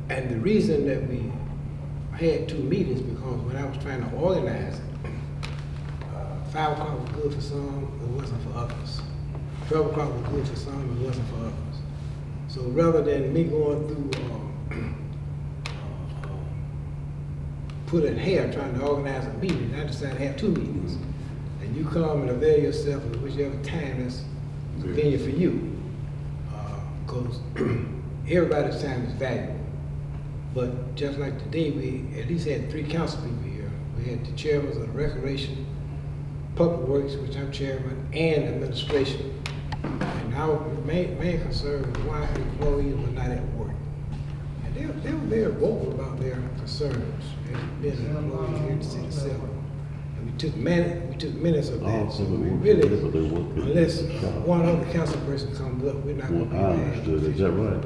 And the reason that we had 2 meetings, because when I was trying to organize it, 5 o'clock was good for some, it wasn't for others. 12 o'clock was good for some, it wasn't for others. So rather than me going through putting hair trying to organize a meeting, I decided to have 2 meetings. And you come and avail yourself of whichever time is convenient for you. Because everybody's time is valuable. But just like today, we at least had 3 council people here. We had the chairman of the Recreation, Public Works, which I'm chairman, and administration. And our main concern was why employees were not at work. And they were very vocal about their concerns. As being an employee here in the city of Selma. And we took minutes of that. So we really, unless one other council person comes up, we're not going to be I understood. Is that right?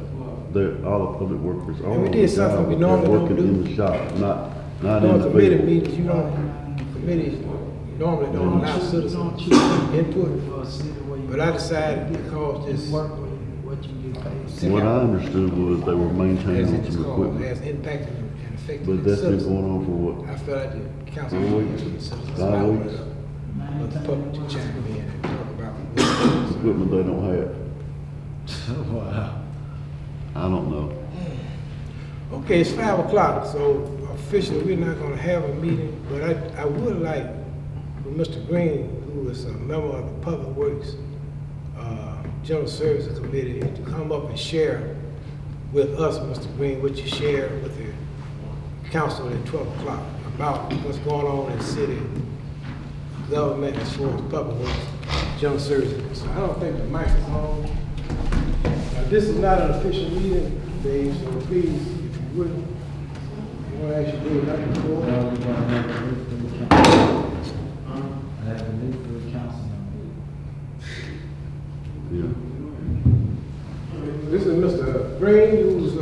All the public workers. And we did something we normally don't do. Working in the shop, not in the committee field. meetings, committees normally don't allow citizens input. But I decided because this, What I understood was they were as maintaining it is some called, equipment. has impacted and affected But the that's been citizens. going on for what? I felt like the council 4 weeks? to the citizens. 5 So I opened weeks? it up for the public to chime in and talk about Equipment they don't have. Wow. I don't know. Okay, it's 5 o'clock, so officially we're not gonna have a meeting, but I would like for Mr. Green, who is a member of the Public Works, General Services Committee, to come up and share with us, Mr. Green, what you share with the council at 12 o'clock about what's going on in city government as far as public works, general services. So I don't think the microphone. Now, this is not an official meeting, Dave, so please, if you would, I want to ask you to do it like before. I have to leave for the council. Yeah. This is Mr. Green, who's, go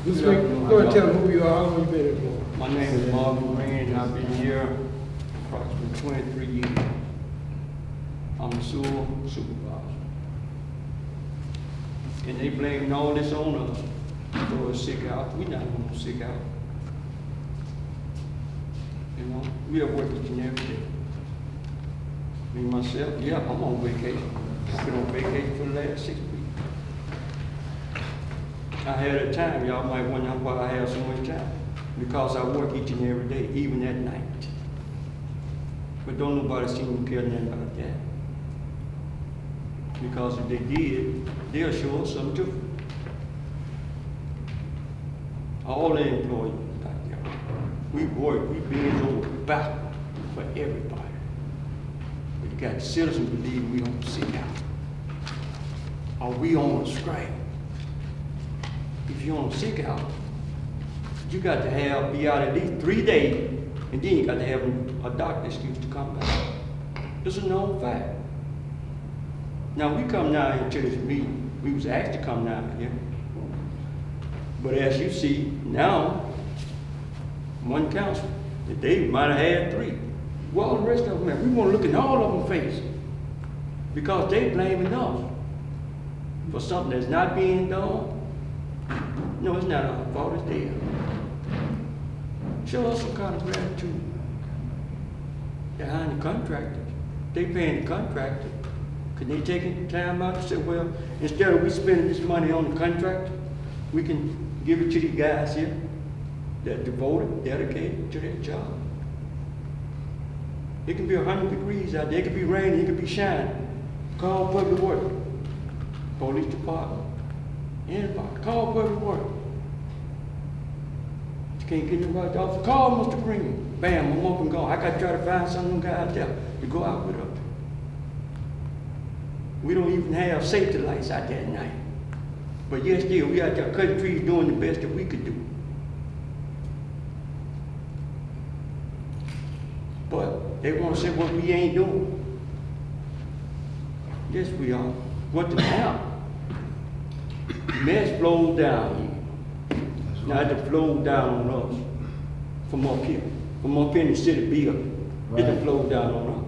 ahead and tell him who you are, how long you been here for. My name is Marvin Green, and I've been here approximately 23 years. I'm a sewer supervisor. And they blame all this on us for us sick out. We not gonna sick out. You know, we are working each and every day. Me, myself, yeah, I'm on vacation. I've been on vacation for the last 6 weeks. I had a time, y'all might wonder why I have so much time. Because I work each and every day, even at night. But don't nobody seem to care nothing about that. Because if they did, they'll show us something different. All the employees out there, we work, we bend over back for everybody. But you got citizens believe we on sick out. Or we on a strike. If you're on sick out, you got to be out at least 3 days, and then you got to have a doctor excuse to come back. It's a known fact. Now we come down here to this meeting. We was asked to come down here. But as you see now, one council, they might have had 3. Well, the rest of them, man, we want to look in all of them faces. Because they blaming us for something that's not being done. No, it's not our fault, it's theirs. Show us some kind of gratitude behind the contractors. They paying the contractor. Could they take time out and say, well, instead of we spending this money on the contractor, we can give it to these guys here that devoted, dedicated to their job. It can be 100 degrees out there, it could be raining, it could be shining. Call Public Works, police department, anybody, call Public Works. Can't get nobody to office. Call Mr. Green. Bam, I'm up and gone. I got to try to find some of them guys out there to go out with us. We don't even have safety lights out there at night. But yet still, we out there cutting trees doing the best that we could do. But they want to say what we ain't doing. Yes, we are. What the hell? Mess flows down here. Now it flows down on us from up here in the city building. It done flowed down on us.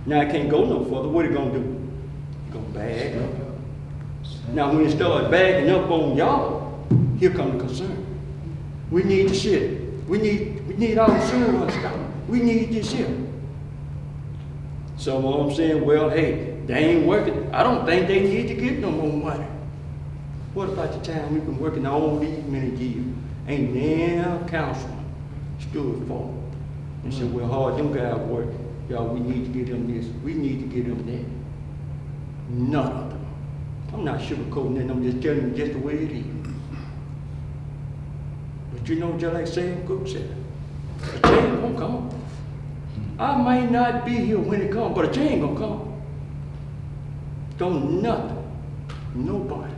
Now it can't go no further. What it gonna do? It's gonna bag up. Now when it starts bagging up on y'all, Here come the concern. We need the city. We need our insurance stuff. We need this here. So what I'm saying, well, hey, they ain't working. I don't think they need to get no more money. What about the time we've been working all these many years? Ain't now councilman stood for and said, well, hard them guys work. Y'all, we need to get them this. We need to get them that. None of them. I'm not sugarcoating it. I'm just telling you just the way it is. But you know, just like Sam Cook said, a change gonna come. I might not be here when it comes, but a change gonna come. Don't nothing, nobody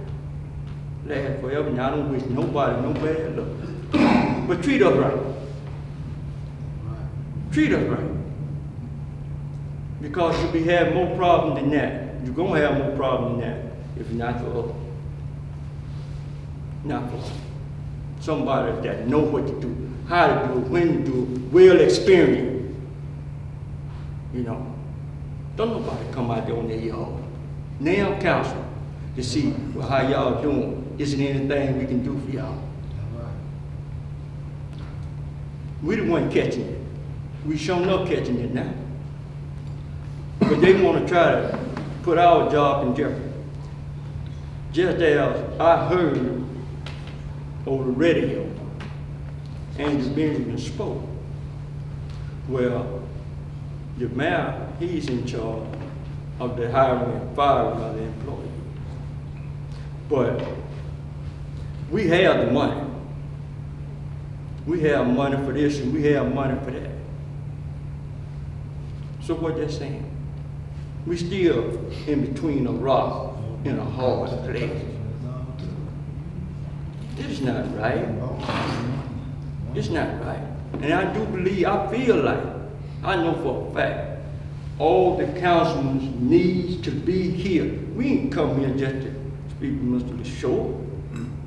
last forever. Now I don't wish nobody no bad luck. But treat us right. Treat us right. Because you'll be having more problems than that. You're gonna have more problems than that if not for us. Not for us. Somebody that know what to do, how to do it, when to do it, well experienced. You know, don't nobody come out there on their yard. Now council to see well, how y'all doing. Isn't anything we can do for y'all? We the one catching it. We showing up catching it now. But they want to try to put our job in jeopardy. Just as I heard over the radio, Andrew Benjamin spoke. Well, the mayor, he's in charge of the hiring and firing of the employees. But we have the money. We have money for this and we have money for that. So what they're saying, we still in between a rock and a hard place. This is not right. It's not right. And I do believe, I feel like, I know for a fact, all the councilmen needs to be here. We ain't come here just to speak with Mr. LaShaw.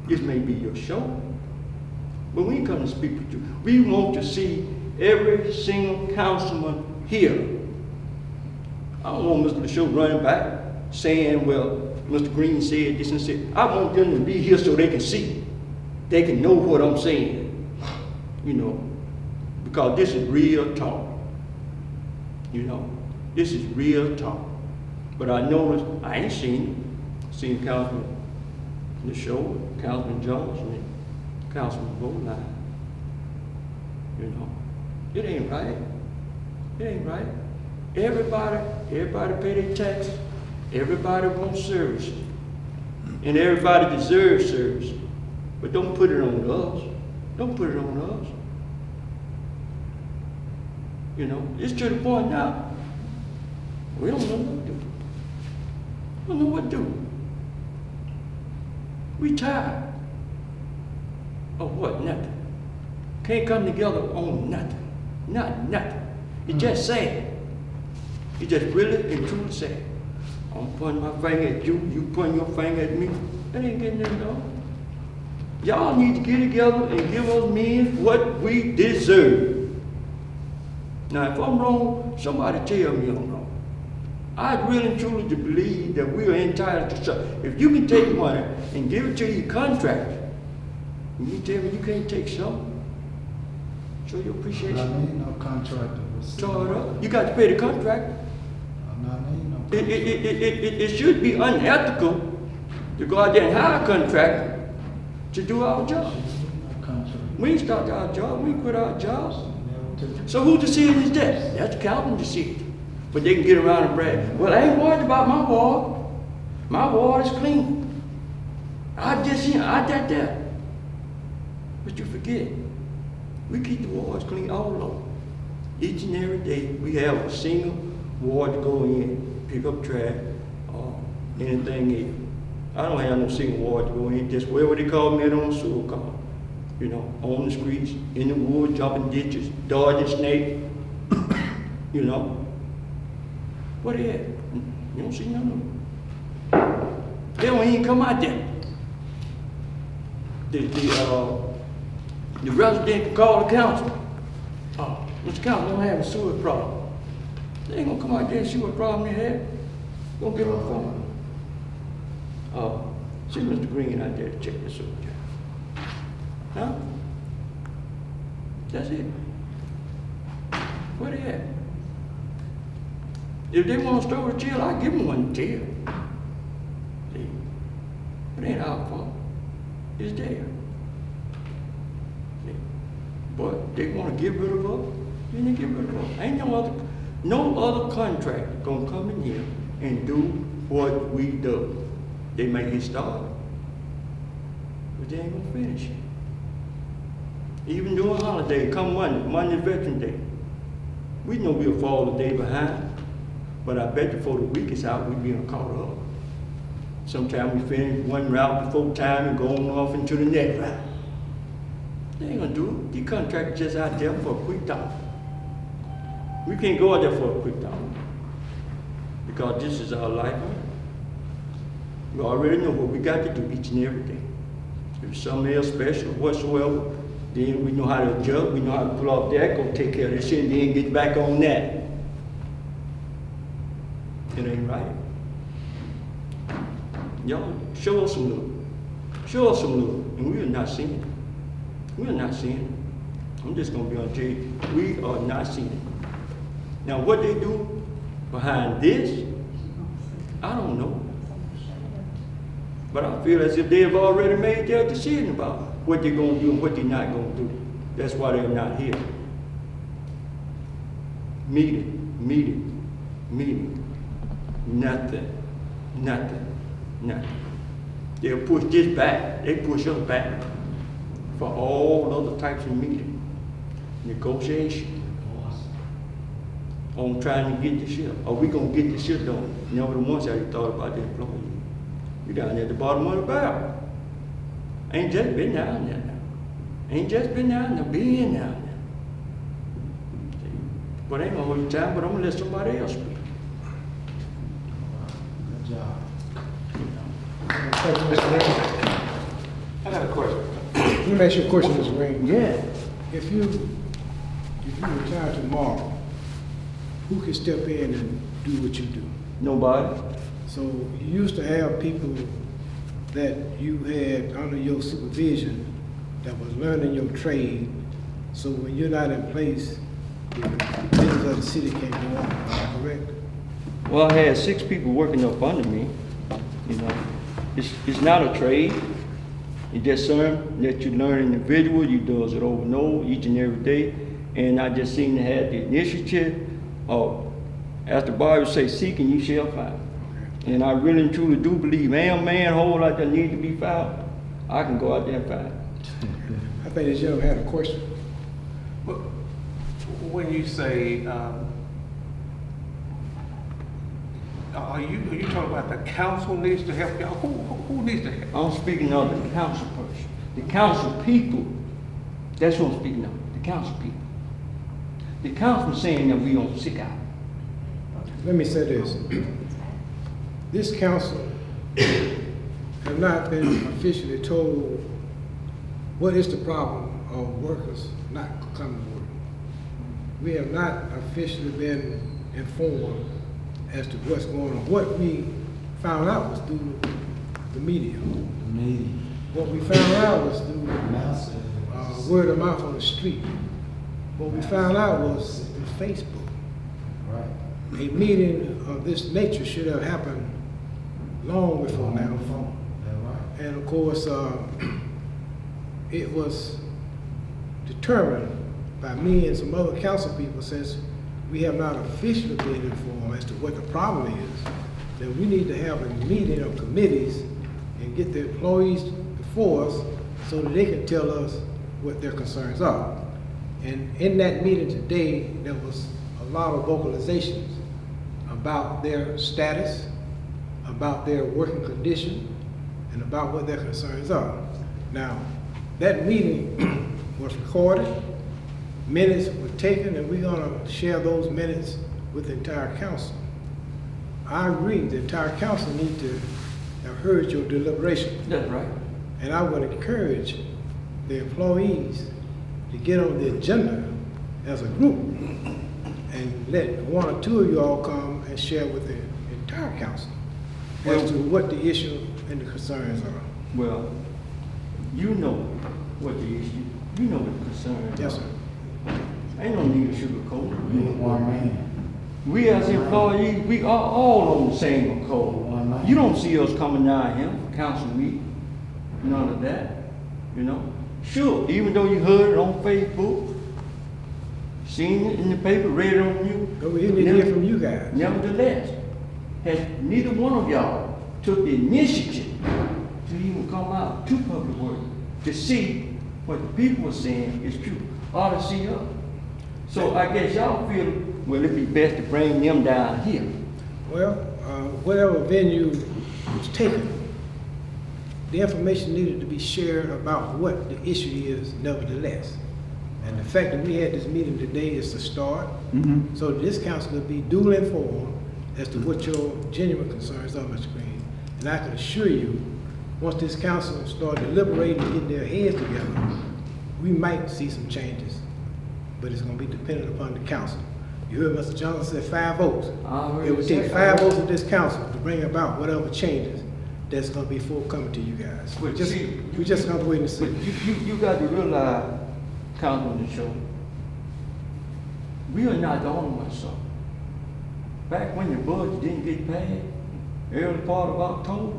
This may be your show. But we ain't come to speak with you. We want to see every single councilman here. I don't want Mr. LaShaw running back saying, well, Mr. Green said this and said. I want them to be here so they can see. They can know what I'm saying. You know, because this is real talk. You know, this is real talk. But I noticed, I ain't seen Councilman LaShaw, Councilman Johnson, and Councilman Bowline. You know, it ain't right. It ain't right. Everybody pay their taxes. Everybody wants service. And everybody deserves service. But don't put it on us. Don't put it on us. You know, it's to the point now, we don't know what to do. We don't know what to do. We tired of what? Nothing. Can't come together on nothing. Nothing. It's just sad. It's just really and truly sad. I'm pointing my finger at you, you pointing your finger at me. That ain't getting nothing done. Y'all need to get together and give us men what we deserve. Now, if I'm wrong, somebody tell me I'm wrong. I really and truly believe that we are entitled to something. If you can take money and give it to your contractor, and you tell me you can't take some, show your appreciation. I need no contractor. Show it up. You got to pay the contractor. I need no contractor. It should be unethical to go out there and hire a contractor to do our job. No contractor. We ain't start our job, we ain't quit our jobs. So whose decision is that? That's the council's decision. But they can get around and brag, well, I ain't worried about my ward. My ward is clean. I did that. But you forget, we keep the wards clean all over. Each and every day, we have a single ward to go in, pick up trash, or anything else. I don't have no single ward to go in, just wherever they call me on the sewer car. You know, on the streets, in the woods, jumping ditches, dodging snakes, you know. What they at? You don't see none of them. They don't even come out there. The resident can call the council. Oh, Mr. Council don't have a sewer problem. They ain't gonna come out there and see what problem they have. Gonna give them a phone. See Mr. Green out there to check the sewer. Huh? That's it. Where they at? If they want to store a jail, I give them one jail. See? It ain't our fault. It's there. See? But they want to get rid of us, then they get rid of us. Ain't no other contractor gonna come in here and do what we do. They may get started, but they ain't gonna finish it. Even during holiday, come Monday Veterans Day, we know we'll fall a day behind, but I bet before the week is out, we'll be caught up. Sometimes we finish one route before time and go on off into the next route. They ain't gonna do it. The contractor just out there for a quick dollar. We can't go out there for a quick dollar because this is our life. We already know what we got to do each and every day. If it's something else special whatsoever, then we know how to adjust, we know how to pull off that, go take care of this shit, and then get back on that. It ain't right. Y'all, show us some love. Show us some love, and we are not seeing it. We are not seeing it. I'm just gonna be on TV. We are not seeing it. Now, what they do behind this, I don't know. But I feel as if they have already made their decision about what they're gonna do and what they're not gonna do. That's why they're not here. Meeting. Nothing. They'll push this back. They push us back for all other types of meeting, negotiation, on trying to get this shit. Are we gonna get this shit done? Never the ones that you thought about the employee. You down there at the bottom of the barrel. Ain't just been down there now. Ain't just been down there, being down there. See? But I ain't gonna hold your time, but I'm gonna let somebody else speak. Good job. I got a question. Let me ask you a question, Mr. Green. Yeah. If you retire tomorrow, who can step in and do what you do? Nobody. So you used to have people that you had under your supervision that was learning your trade. So when you're not in place, the business of the city can't go on. Is that correct? Well, I had 6 people working up under me. You know, it's not a trade. It's just something that you learn individual. You do it over and over each and every day. And I just seem to have the initiative of, as the Bible says, seek and you shall find. And I really and truly do believe, hole out there need to be found. I can go out there and find it. I think this gentleman had a question. But when you say, are you talking about the council needs to help y'all? Who needs to help? I'm speaking of the council person. The council people, that's what I'm speaking of, the council people. The council saying that we don't sick out. Let me say this. This council have not been officially told what is the problem of workers not coming to work. We have not officially been informed as to what's going on. What we found out was through the media. What we found out was through word of mouth on the street. What we found out was through Facebook. Right. A meeting of this nature should have happened long before now. Right. And of course, it was determined by me and some other council people, since we have not officially been informed as to what the problem is, then we need to have a meeting of committees and get the employees before us so that they can tell us what their concerns are. And in that meeting today, there was a lot of vocalizations about their status, about their working condition, and about what their concerns are. Now, that meeting was recorded, minutes were taken, and we're gonna share those minutes with the entire council. I agree, the entire council need to have heard your deliberation. That's right. And I would encourage the employees to get on the agenda as a group and let one or two of you all come and share with the entire council as to what the issue and the concerns are. Well, you know what the issue You know the concerns. Yes, sir. Ain't no need to sugarcoat We it. one man. We as employees, we are all on the same accord. You don't see us coming down here for council meeting, none of that, you know? Sure, even though you heard it on Facebook, seen it in the paper, read it on you. But we need to hear from you guys. Nevertheless, has neither one of y'all took the initiative to even come out to Public Works to see what the people are saying is true, or to see us. So I guess y'all feel, well, it'd be best to bring them down here. Well, whatever venue was taken, the information needed to be shared about what the issue is nevertheless. And the fact that we had this meeting today is the start. So this council will be duly informed as to what your genuine concerns are, Mr. Green. And I can assure you, once this council start deliberating and getting their heads together, we might see some changes. But it's gonna be dependent upon the council. You heard Mr. Johnson say 5 votes. It would take 5 votes of this council to bring about whatever changes that's gonna be forthcoming to you guys. But see, We just gonna wait and see. But you got to realize, Councilman Show, we are not the only ones, sir. Back when the budget didn't get passed, early part of October,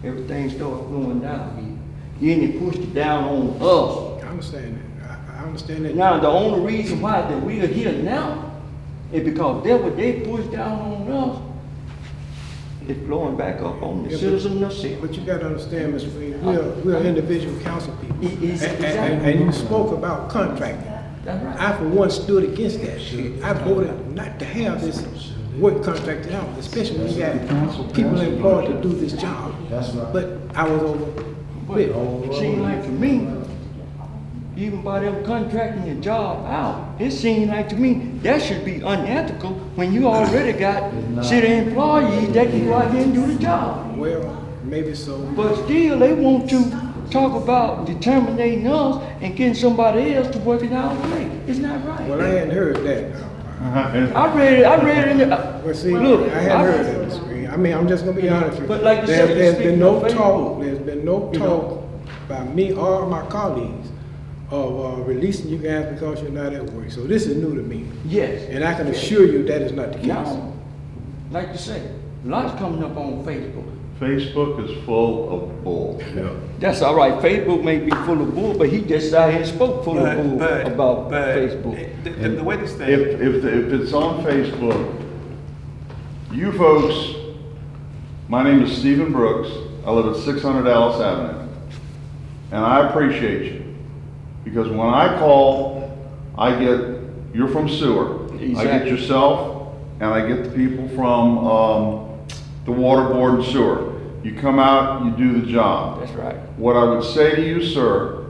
everything started going down here. Then they pushed it down on us. I understand that. I understand that. Now, the only reason why that we are here now is because that what they pushed down on us is blowing back up on the Yeah, citizens themselves. But you gotta understand, Mr. Green, we're individual council people. Exactly. And you spoke about contracting. That's right. I, for one, stood against that. I voted not to have this work contracted out, especially when you got people employed to do this job. That's right. But I was over But it seemed like to me, even by them contracting your job out, it seemed like to me that should be unethical when you already got city employees that can go out there and do the job. Well, maybe so. But still, they want to talk about determining us and getting somebody else to work it our way. It's not right. Well, I hadn't heard that. I read it in the, Well, see, look, I hadn't heard that, Mr. Green. I mean, I'm just gonna be honest with you. But like you said, There's speaking been no of talk, Facebook, there's been no you talk by me or my colleagues of releasing you guys because you're not at work. So this is new to me. yes. And I can assure you that is not the case. Now, like you say, lots coming up on Facebook. Facebook is full of bull. That's all right. Facebook may be full of bull, but he just out here and spoke full of bull about Facebook. The way this thing. If it's on Facebook, you folks, my name is Stephen Brooks. I live at 600 Dallas Avenue. And I appreciate you. Because when I call, you're from sewer. I get Exactly. yourself, and I get the people from the water board and sewer. You come out, you do the job. That's right. What I would say to you, sir,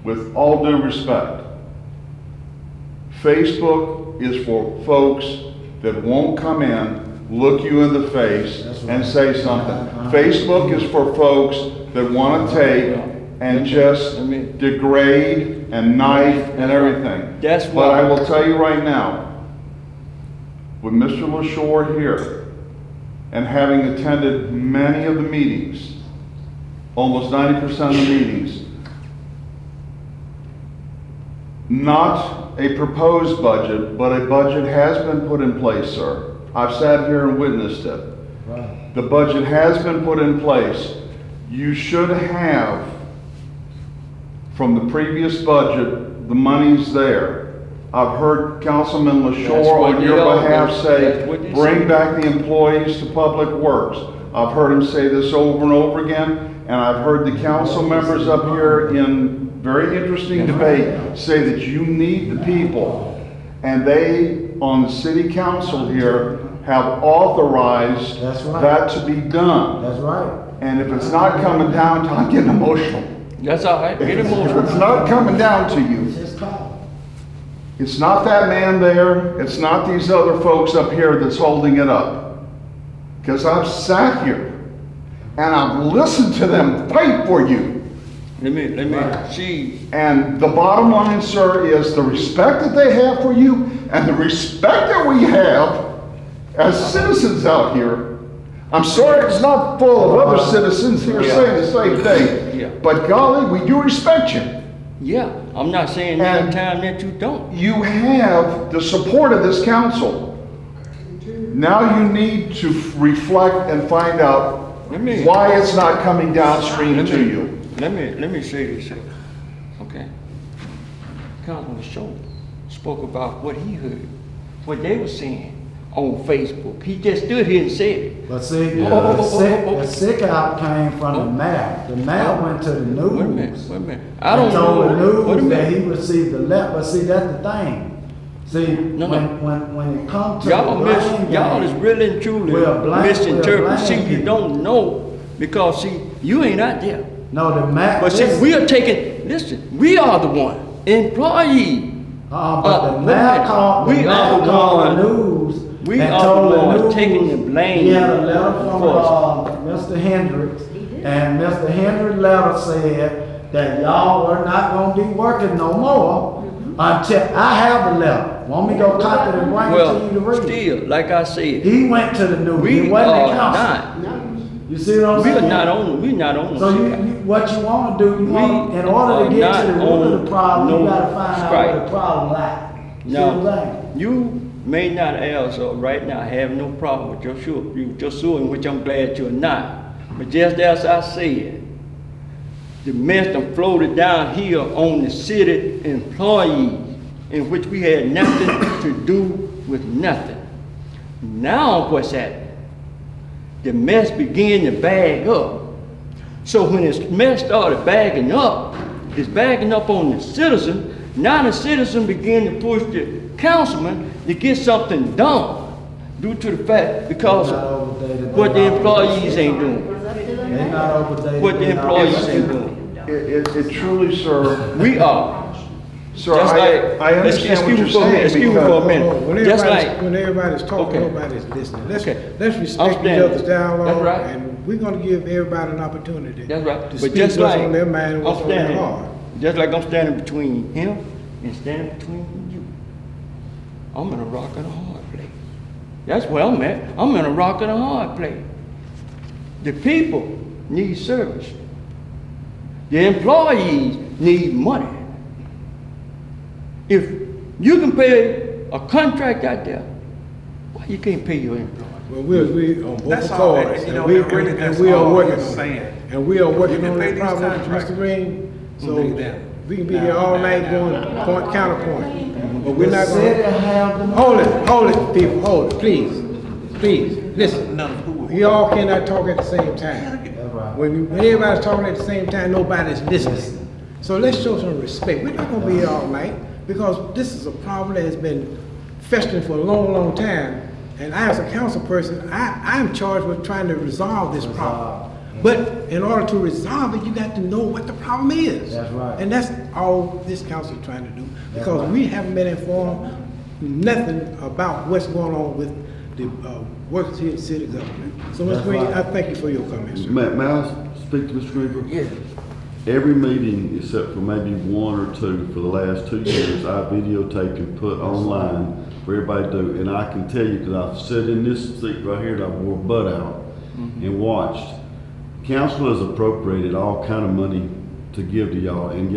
with all due respect, Facebook is for folks that won't come in, look you in the face, and say something. Facebook is for folks that want to take and just degrade and knife and everything. That's But why. I will tell you right now, with Mr. LaShore here, and having attended many of the meetings, almost 90% of the meetings, not a proposed budget, but a budget has been put in place, sir. I've sat here and witnessed it. Right. The budget has been put in place. You should have, from the previous budget, the money's there. I've heard Councilman That's LaShore what on they your all behalf do. say, That's what they bring say. back the employees to Public Works. I've heard him say this over and over again, and I've heard the council members up here in very interesting debate say that you need the people. And they, on the city council here, have authorized That's right. that to be done. That's right. And if it's not coming down to, I'm getting emotional. That's all right. Get If emotional. it's not coming down to you, It's his call. it's not that man there, it's not these other folks up here that's holding it up. Because I've sat here and I've listened to them fight for you. Let me see. And the bottom line, sir, is the respect that they have for you and the respect that we have as citizens out here. I'm sorry it's not full of other citizens here saying the same thing. Yeah. But golly, we do respect you. Yeah, I'm not saying And- every time that you don't. You have the support of this council. Now you need to reflect and find out Let me- why it's not coming downstream to you. Let me say this, okay? Councilman Shaw spoke about what he heard, what they were saying on Facebook. He just stood here and said it. But see, Oh. the sick out came from the mayor. The mayor went to the news. Wait a minute. I don't And told the know. Wait a news that minute. he received the letter. But see, that's the thing. See, No. when it comes to Y'all the blame y'all is game, really and truly we'll blame misinterpreting. See, you people. don't know because see, you ain't out there. No, the mayor. But see, we are taking, listen, we are the one, employee. But the wait a mayor minute. called, We are the one- the news. we and are told the one news taking the blame He had a letter from, for us. Mr. Hendricks. And Mr. Hendricks' letter said that y'all were not gonna be working no more until, I have the letter. Want me to go copy it and bring it to you to Well, read? still, like I said, He went to the news. we It wasn't are the council. not, You see what I'm we saying? are not on, we not on. So what you wanna do, you want, in order to We get are to the not root of on the problem, you no gotta find out strike. where the problem lies. See what I'm Now, saying? you may not also right now have no problem with your suing, which I'm glad you're not. But just as I said, the mess done floated down here on the city employees, in which we had nothing to do with nothing. Now what's happening? The mess began to bag up. So when this mess started bagging up, it's bagging up on the citizen. Now the citizen began to push the councilman to get something done due to the fact because of what the employees ain't doing. They not overdated. What the they not employees overdated. ain't doing. It truly, sir, We are. sir, Just I understand what you're saying. Excuse me for a because- minute. When Just everybody's, like, when everybody's talking, Okay. nobody's listening. Let's Okay. respect I'm each standing. other's dialogue. That's right. And we're gonna give everybody an opportunity. That's right. To But speak just what's like on their mind and I'm what's on their standing, heart. just like I'm standing between him and standing between you. I'm in a rock and a hard place. That's where I'm at. I'm in a rock and a hard place. The people need service. The employees need money. If you can pay a contract out there, why you can't pay your employees? Well, we on both That's all, accords, you know, and we, and really and that's we are all working he's on saying. it. And we are working can on pay that these problem, contracts. Mr. Green. So We'll do that. we can be here all night going point, counterpoint. But we're The not city gonna, have the. hold it, people, hold it, please. Please, listen. None of who. We all cannot talk at the same time. That's right. When everybody's talking at the same time, nobody's listening. So let's show some respect. We're not gonna be here all night because this is a problem that has been festering for a long, long time. And I, as a council person, I'm charged with trying to resolve this problem. But in order to resolve it, you got to know what the problem is. That's right. And that's all this council is trying to do, That's because right. we haven't been informed nothing about what's going on with the workers here in city government. So, Mr. That's Green, right. I thank you for your comments, sir. May I speak to Mr. Greenberg? Yeah. Every meeting, except for maybe one or two for the last 2 years, I videotaped and put online for everybody to do. And I can tell you, because I've sat in this seat right here and I wore butt out and watched. Council has appropriated all kind of money to give to y'all and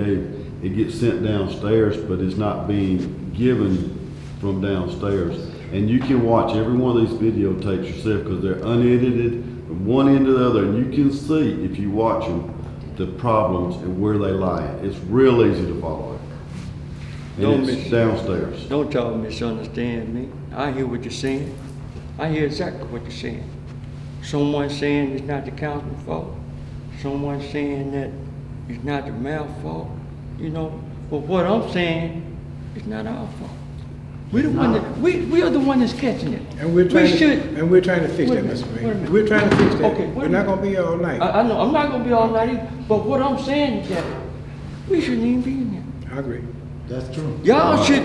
it gets sent downstairs, but it's not being given from downstairs. And you can watch every one of these videotapes yourself because they're unedited from one end to the other, and you can see, if you watch them, the problems and where they lie. It's real easy to follow it. Don't And miss- it's downstairs. Don't y'all misunderstand me. I hear what you're saying. I hear exactly what you're saying. Someone saying it's not the council's fault. Someone saying that it's not the mayor's fault. You know, but what I'm saying, it's not our fault. We're the one that, we are the one that's catching it. And we're trying We should, to fix Wait a that, minute, Mr. wait a Green. minute. We're trying to fix that. Okay, wait a We're not minute. gonna be here all night. I know, I'm not gonna be all night either, but what I'm saying is that we shouldn't even be in there. I agree. That's true. Y'all should,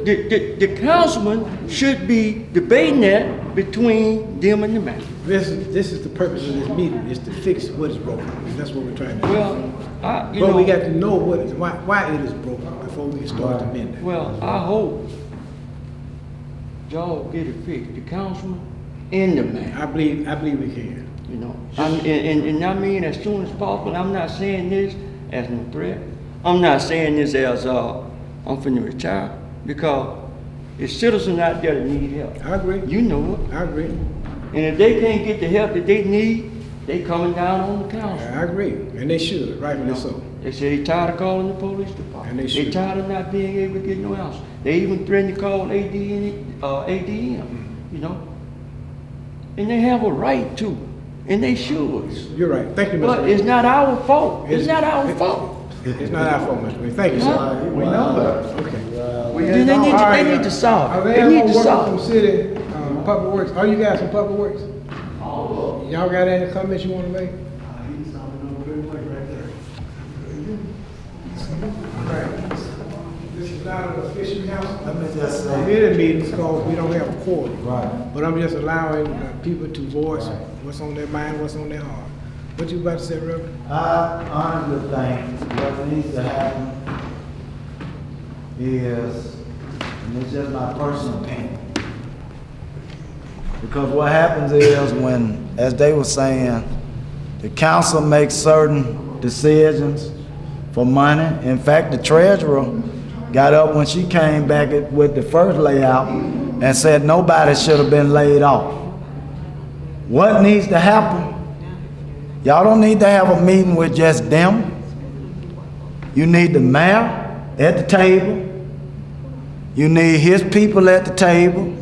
the councilman should be debating that between them and the mayor. This is the purpose of this meeting, is to fix what is broken. And that's what we're trying to do. Well, you But we got know, to know why it is broken before we can start to mend it. well, I hope y'all get it fixed, the councilman and the mayor, I believe we can. you know. And I mean as soon as possible, I'm not saying this as no threat. I'm not saying this as, I'm finna retire, because there's citizens out there that need help. I agree. You know it. I agree. And if they can't get the help that they need, they coming down on the council. I agree. And they should, rightfully so. They say they tired of calling the police department. And they They should. tired of not being able to get no answer. They even threatened to call ADM, you know? And they have a right to, and they should. You're right. Thank you, Mr. But Ray. it's not our fault. It's not our fault. It's not our fault, Mr. Ray. Thank you, sir. We know that. Okay. Then they need to solve Are it. they They ever need to working solve from it. city, public works? Are you guys from public works? Y'all got any comments you want to make? Right. This is not an official council. Let me just say- Committee meetings because we don't have a quorum. Right. But I'm just allowing people to voice what's on their mind, what's on their heart. What you about to say, Reverend? I honestly think what needs to happen is, and it's just my personal opinion, because what happens is when, as they were saying, the council makes certain decisions for money. In fact, the treasurer got up when she came back with the first layout and said nobody should have been laid off. What needs to happen? Y'all don't need to have a meeting with just them. You need the mayor at the table. You need his people at the table.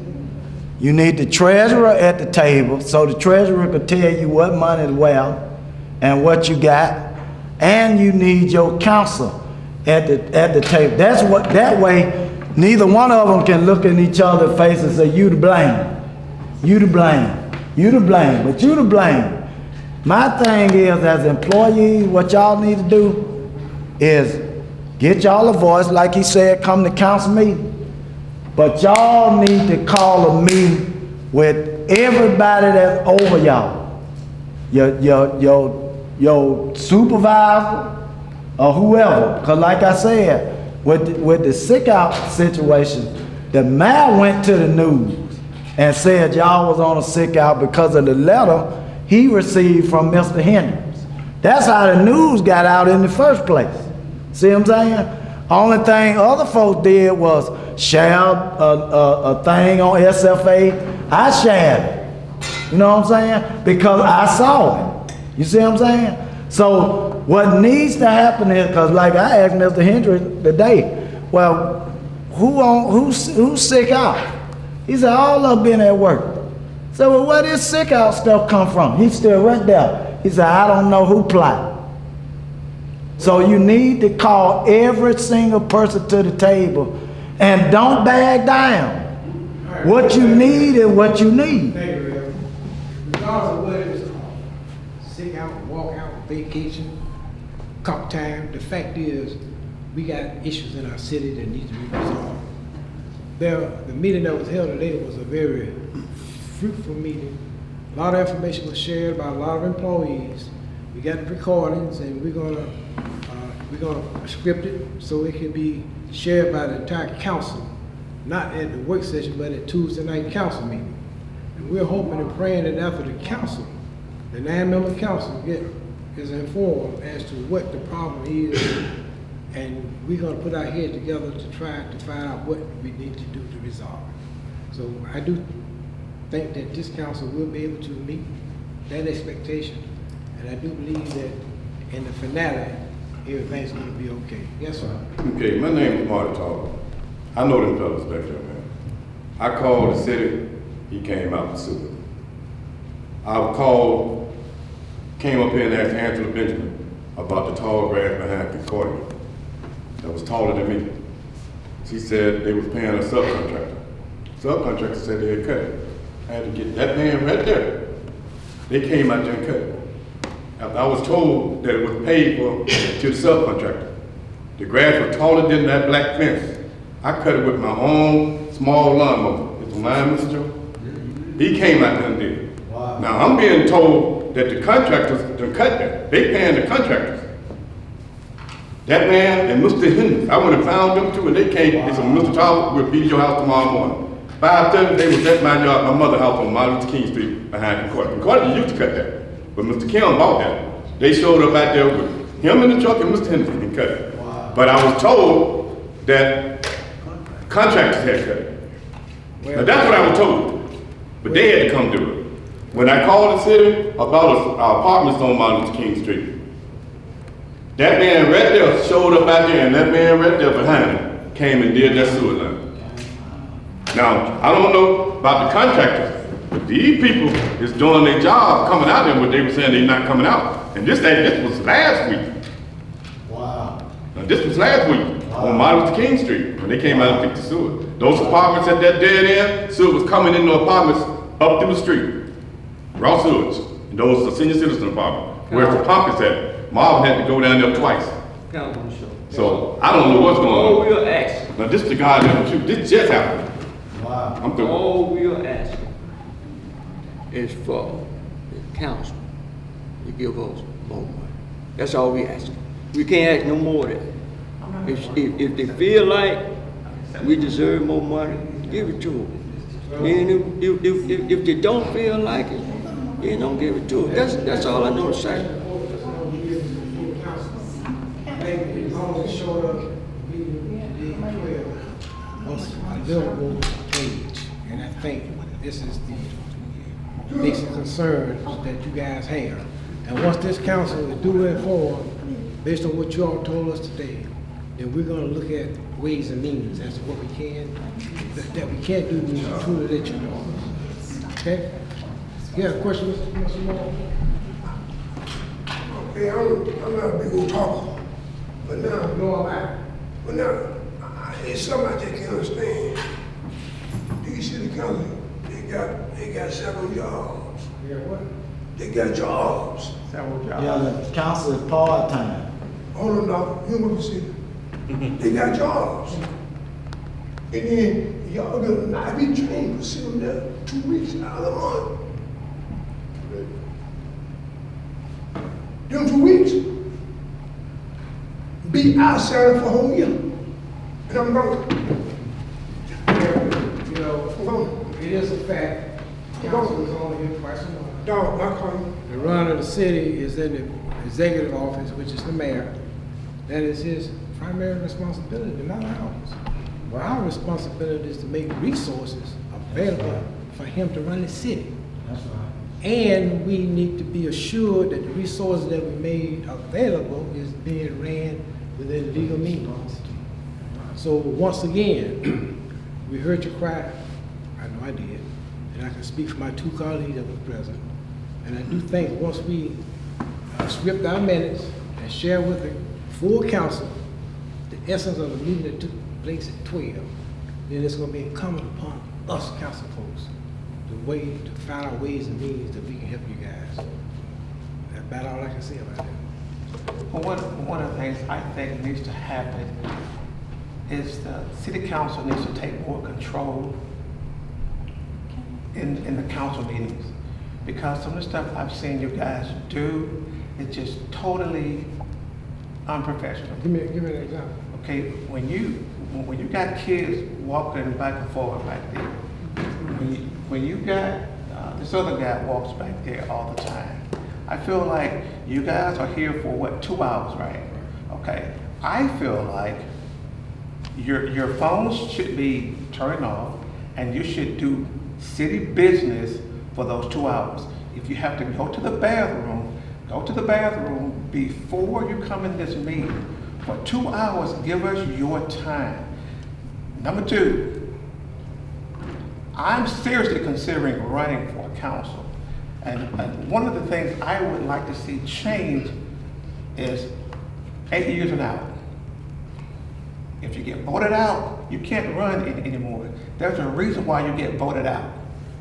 You need the treasurer at the table, so the treasurer can tell you what money is where and what you got. And you need your council at the table. That way, neither one of them can look in each other's faces and say, you to blame. You to blame. You to blame. But you to blame. My thing is, as employees, what y'all need to do is get y'all a voice, like he said, come to council meeting. But y'all need to call a meeting with everybody that's over y'all. Your supervisor or whoever. Cause like I said, with the sick out situation, the mayor went to the news and said y'all was on a sick out because of the letter he received from Mr. Hendricks. That's how the news got out in the first place. See what I'm saying? Only thing other folks did was share a thing on SFA. I shared it. You know what I'm saying? Because I saw it. You see what I'm saying? So what needs to happen is, because like I asked Mr. Hendricks today, well, who's sick out? He said, all of them been at work. So, well, where this sick out stuff come from? He's still right there. He said, I don't know who plotted. So you need to call every single person to the table and don't back down. What you need is what you need. Thank you, Reverend. Regardless of what it is called, sick out, walk out, vacation, comp time, the fact is, we got issues in our city that need to be resolved. The meeting that was held today was a very fruitful meeting. A lot of information was shared by a lot of employees. We got the recordings, and we're gonna script it so it can be shared by the entire council, not at the work session, but at Tuesday night council meeting. And we're hoping and praying that after the council, the 9-member council is informed as to what the problem is, and we're gonna put our head together to try to find out what we need to do to resolve it. So I do think that this council will be able to meet that expectation, and I do believe that in the finale, everything's gonna be okay. Yes, sir. Okay, my name is Marty Talbot. I know them fellas back there, man. I called the city, he came out and sued. I called, came up here and asked Angela Benjamin about the tall grass behind Concordia that was taller than me. She said they was paying a subcontractor. Subcontractor said they had cut it. I had to get that man right there. They came out there and cut it. After I was told that it was paid for to the subcontractor. The grass was taller than that black fence. I cut it with my own small lawnmower. It's mine, Mr. Joe. He came out there and did it. Wow. Now I'm being told that the contractors done cut that. They paying the contractors. That man and Mr. Hendricks, I would have found them too, and they came. They said, Mr. Talbot, we'll be at your house tomorrow morning. 5:30, they was at my yard, my mother's house on Martin Luther King Street behind Concordia. Concordia used to cut that, but Mr. Kim bought that. They showed up out there with him in the truck and Mr. Hendricks and cut it. Wow. But I was told that contractors had cut it. Now, that's what I was told, but they had to come do it. When I called the city about our apartments on Martin Luther King Street, that man right there showed up out there, and that man right there behind him came and did that sewer line. Now, I don't know about the contractors, but these people is doing their job coming out there, but they were saying they're not coming out. And this was last week. Wow. Now, this was last week on Martin Luther King Street when they came out and picked the sewer. Those apartments at that dead end, sewer was coming into apartments up through the street. Raw sewage. And those are senior citizen apartments. Where's the pump is at? Marvin had to go down there twice. Councilman Shaw. So I don't know what's going All on. we're asking, Now this the guy that shoot. This just happened. Wow. I'm through. all we're asking is for the council to give us more money. That's all we asking. We can't ask no more than that. If they feel like we deserve more money, give it to them. And if they don't feel like it, then don't give it to them. That's all I know to say. As long as it showed up, was available wage. And I think this is the basic concerns that you guys have. And once this council is doing for, based on what you all told us today, then we're gonna look at ways and means as to what we can, that we can't do, we will truly let you know. Okay? You have a question, Mr. Moore? Okay, I'm not a big old talker, but now, No, I'm out. but now, it's something I just can't understand. These city council, they got several jobs. Yeah, what? They got jobs. Several jobs. Yeah, the council is part-time. Hold on now, you know what I'm saying? They got jobs. And then y'all gonna not be trained for sitting there 2 weeks out of the month. Them 2 weeks, be outside for a whole year. And I'm going. You know, it is a fact, council is only here twice a month. Dog, my car. The run of the city is in the executive office, which is the mayor. That is his primary responsibility, not ours. Well, our responsibility is to make resources available for him to run the city. That's right. And we need to be assured that the resources that we made available is being ran within legal means. So once again, we heard your cry. I know I did. And I can speak for my two colleagues that were present. And I do think once we script our minutes and share with the full council the essence of the meeting that took place at 12, then it's going to be incumbent upon us council folks to find out ways and means that we can help you guys. That's about all I can say about that. Well, one of the things I think needs to happen is the city council needs to take more control in the council meetings. Because some of the stuff I've seen you guys do is just totally unprofessional. Give me an example. Okay, when you got kids walking back and forth back there, when you got this other guy walks back there all the time, I feel like you guys are here for what, 2 hours, right? Okay, I feel like your phones should be turned off and you should do city business for those 2 hours. If you have to go to the bathroom before you come in this meeting. For 2 hours, give us your time. Number two, I'm seriously considering running for council. And one of the things I would like to see change is 8 years and out. If you get voted out, you can't run anymore. There's a reason why you get voted out,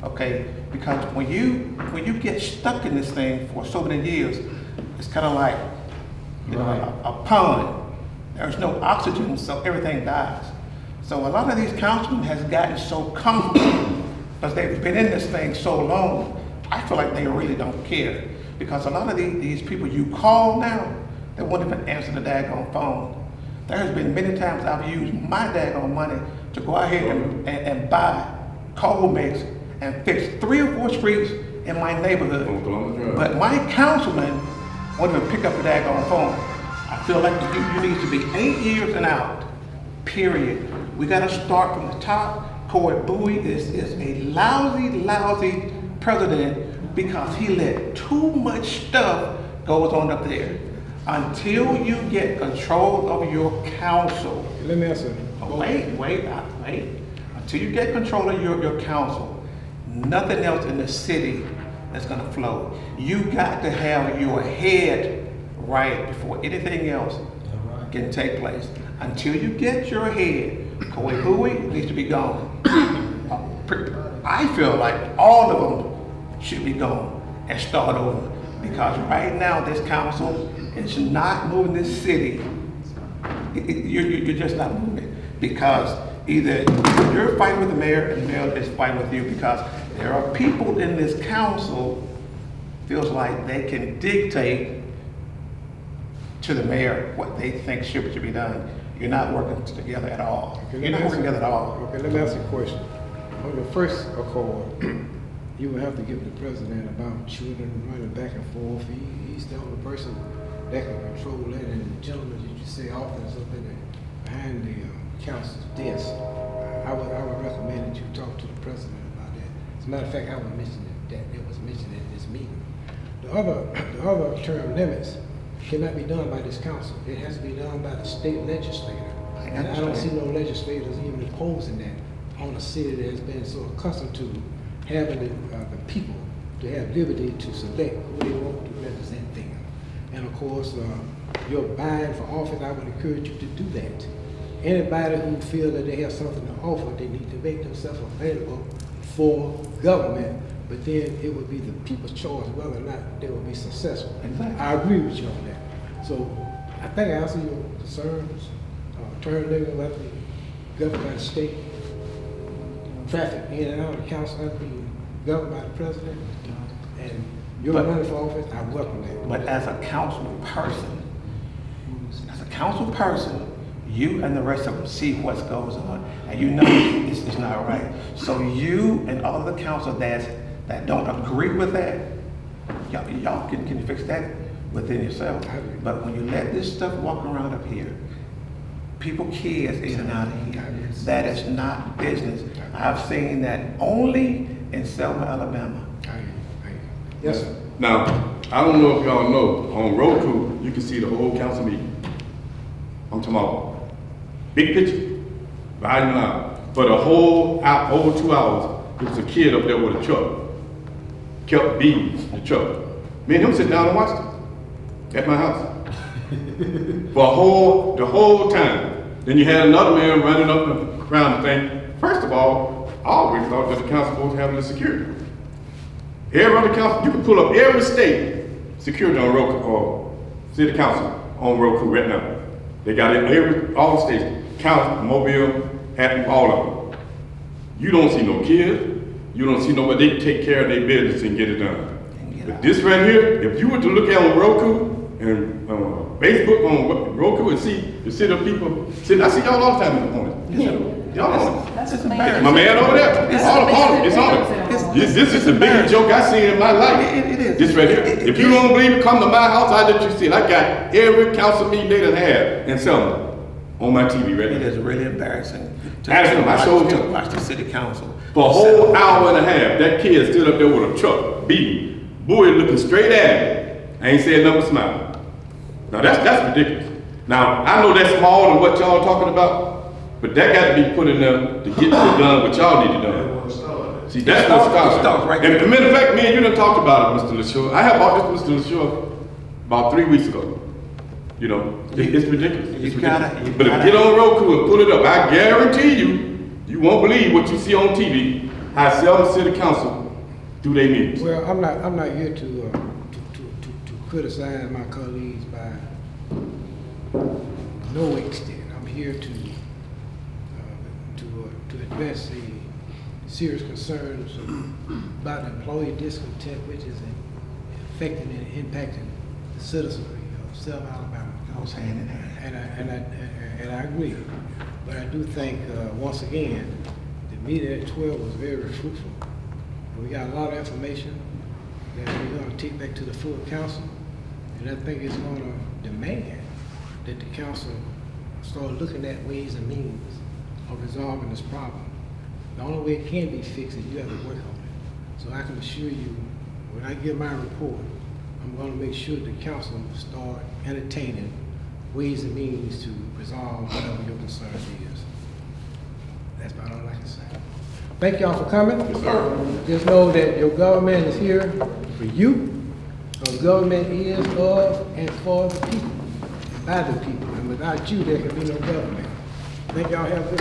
okay? Because when you get stuck in this thing for so many years, it's kind of like a pond. There's no oxygen, so everything dies. So a lot of these councilmen has gotten so comfortable because they've been in this thing so long. I feel like they really don't care because a lot of these people you call now, they won't even answer the daggone phone. There has been many times I've used my daggone money to go out here and buy coal mix and fix 3 or 4 streets in my neighborhood. But my councilman won't even pick up the daggone phone. I feel like you need to be 8 years and out, period. We gotta start from the top. Corey Bowie is a lousy president because he let too much stuff goes on up there. Until you get control of your council. Let me answer. Wait. Until you get control of your council, nothing else in the city is gonna flow. You got to have your head right before anything else can take place. Until you get your head, Corey Bowie needs to be gone. I feel like all of them should be gone and start over. Because right now, this council is not moving this city. You're just not moving it. Because either you're fighting with the mayor and the mayor is fighting with you, because there are people in this council feels like they can dictate to the mayor what they think should be done. You're not working together at all. Okay, You're not working together at all. Okay, let me ask you a question. On the first accord, you will have to give the president about children running back and forth. He's the only person that can control that. And the gentleman that you say often is up in the, behind the council's desk. I would recommend that you talk to the president about that. As a matter of fact, I would mention that it was mentioned in this meeting. The other term limits cannot be done by this council. It has to be done by the state legislator. And I don't see no legislators even opposing that on a city that has been so accustomed to having the people to have liberty to select who they want to represent them. And of course, your buying for office, I would encourage you to do that. Anybody who feels that they have something to offer, they need to make themselves available for government, but then it would be the people's choice whether or not they will be successful. Exactly. I agree with you on that. So I think I answered your concerns. Term limit will have to be governed by the state. Traffic in and out of the council has to be governed by the president. And you're running for office, I welcome that. But as a council person, you and the rest of them see what goes on, and you know it's not right. So you and all of the council that don't agree with that, y'all can fix that within yourself. But when you let this stuff walk around up here, people, kids in and out of here, that is not business. I've seen that only in Selma, Alabama. Yes, sir. Now, I don't know if y'all know, on Roku, you can see the whole council meeting. I'm talking about big picture, right now. For the whole over 2 hours, there was a kid up there with a truck. Kept beating the truck. Me and him sit down and watched it at my house. For the whole time. Then you had another man running up and around the thing. First of all, I always thought that the council was supposed to have the security. Every other council, you can pull up every state security on Roku, or city council on Roku right now. They got it all the states, council, Mobile, Hatton, all of them. You don't see no kids. You don't see nobody. They take care of their business and get it done. But this right here, if you were to look at on Roku and Facebook on Roku and see the city of people, I see y'all all the time in the morning. Y'all on it. That's embarrassing. My man over there, it's all upon it. It's on it. This is the biggest joke I've seen in my life. It is. This right here. If you don't believe it, come to my house. I let you see it. I got every council meeting they done had in Selma on my TV right now. It is really embarrassing to watch the city council. For a whole hour and a half, that kid stood up there with a truck, beating, boy looking straight at me. I ain't saying nothing but smile. Now that's ridiculous. Now, I know that's smaller than what y'all talking about, but that got to be put in there to get done what y'all need to do. See, that's what starts. Right. And as a matter of fact, me and you done talked about it, Mr. LaShaw. I have bought this Mr. LaShaw about 3 weeks ago. You know, it's ridiculous. It's ridiculous. But if you get on Roku and pull it up, I guarantee you won't believe what you see on TV, how Selma City Council do their meetings. Well, I'm not here to criticize my colleagues by no extent. I'm here to address the serious concerns about employee discontent, which is affecting and impacting the citizenry of Selma, Alabama. Goes hand in hand. And I agree. But I do think, once again, the meeting at 12 was very fruitful. We got a lot of information that we're going to take back to the full council, and I think it's going to demand that the council start looking at ways and means of resolving this problem. The only way it can be fixed is you have to work on it. So I can assure you, when I give my report, I'm gonna make sure the council start entertaining ways and means to resolve whatever your concern is. That's about all I can say. Thank y'all for coming. Yes, sir. Just know that your government is here for you. Your government is of and for the people, by the people. And without you, there can be no government. Thank y'all. Have a good